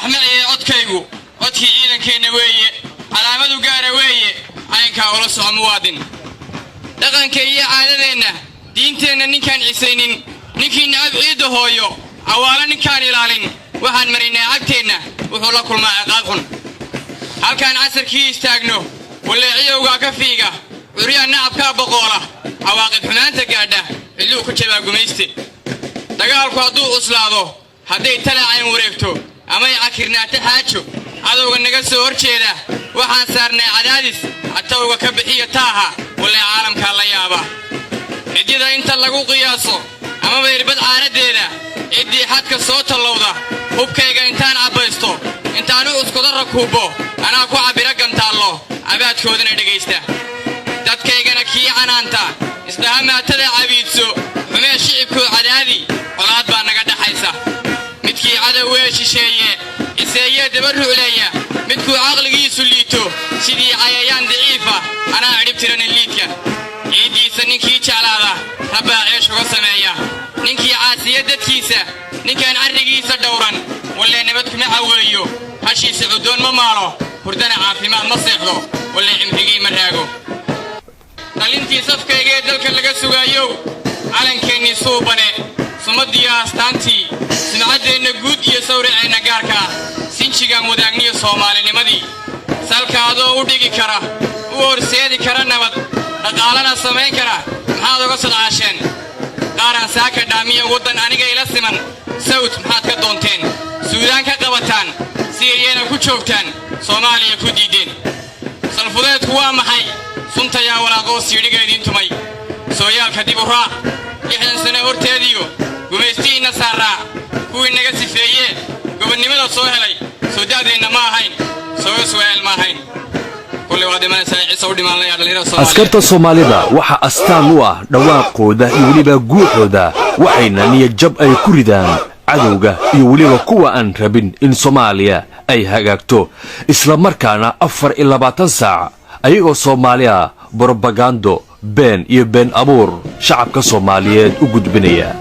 أحمد أتكيجو أتكي إذا كنا ويا على مدو جارة ويا عين كأولس عموادن لكن كي عادنا دينتنا نكان عسينين نكين أبعد هويو أولا نكان يلالين وحن مرينا عكتنا وحلا كل ما عقاقن هل كان عسر كي يستاجنو ولا عيوجا كفيجا وريا نعب كابقولة عواقب حمانتك قاعدة اللي كتبها قميستي دقال قادو أصلاده هدي تلا عين وريكتو أما يعكرنا تحاجو عدو النجس ورشيده وحن صارنا عدادس التوجه كبحية تاها ولا عالم كالله يابا إذا أنت لقو قياسه أما بيربط عارديده إدي حدك صوت اللوضة وبكيجا إنتان عبيستو إنتانو أسكت الركوبو أنا أكو عبيرقم تالله عباد كودنا دقيسته dadkayga kii canaanta islaamaatada cabiidso xumee shicibku cadaadi qolaad baa naga dhaxaysa midkii cadawee shisheeye isaye dabaruuleeya midkuu aqligiisu liito sidii cayayaan daciifa anaa cirib tiran liidka ciidiisa ninkii jeclaada rabaa ceesh uga sameeya ninkii caasiya dadkiisa ninkaan arrigiisa dhowran walee nabad kuma caweeyo hashiisa cudoon ma maalo hurdana caafimaad ma seexdo walee cimrigii ma raago qalintii safkayga dalka laga sugayo calankeennii suubane sumadiya astaantii sumcadeena guud iyo sawraceena gaarka sinjiga mudaagniyo Soomaalinimadii salkaadoo u dhigi kara u horseedi kara nabad dhaqaalana sameyn kara maxaad uga sadcaasheen qaaran saaka dhaamiyo wadan aniga ila siman sawt maxaad ka doonteen Suudaan ka qabataan Siiriyana ku joogtaan Soomaaliya ku diideen salfudeedku waa maxay sunta yaa walaaqo siidhigeedin tumay sooyaalka dib u raac lixdan sano horteediyo gumaystiina saaraa kuwii naga sifeeyee gobonnimada soo helay soo daadeena ma ahayn soo su'aal ma ahayn kulli waa dhiman saacid soo dhiman la yadhalira askarta Soomaalida waxa astaan u ah dhawaaqooda iyo waliba guuxooda waxayna niyad jab ay ku ridaan cadawga iyo waliba kuwa aan rabin in Soomaaliya ay hagaagto isla markaana 24 saac ayagoo Soomaaliya propaganda been iyo been abuur shacabka Soomaaliyeed u gudbinaya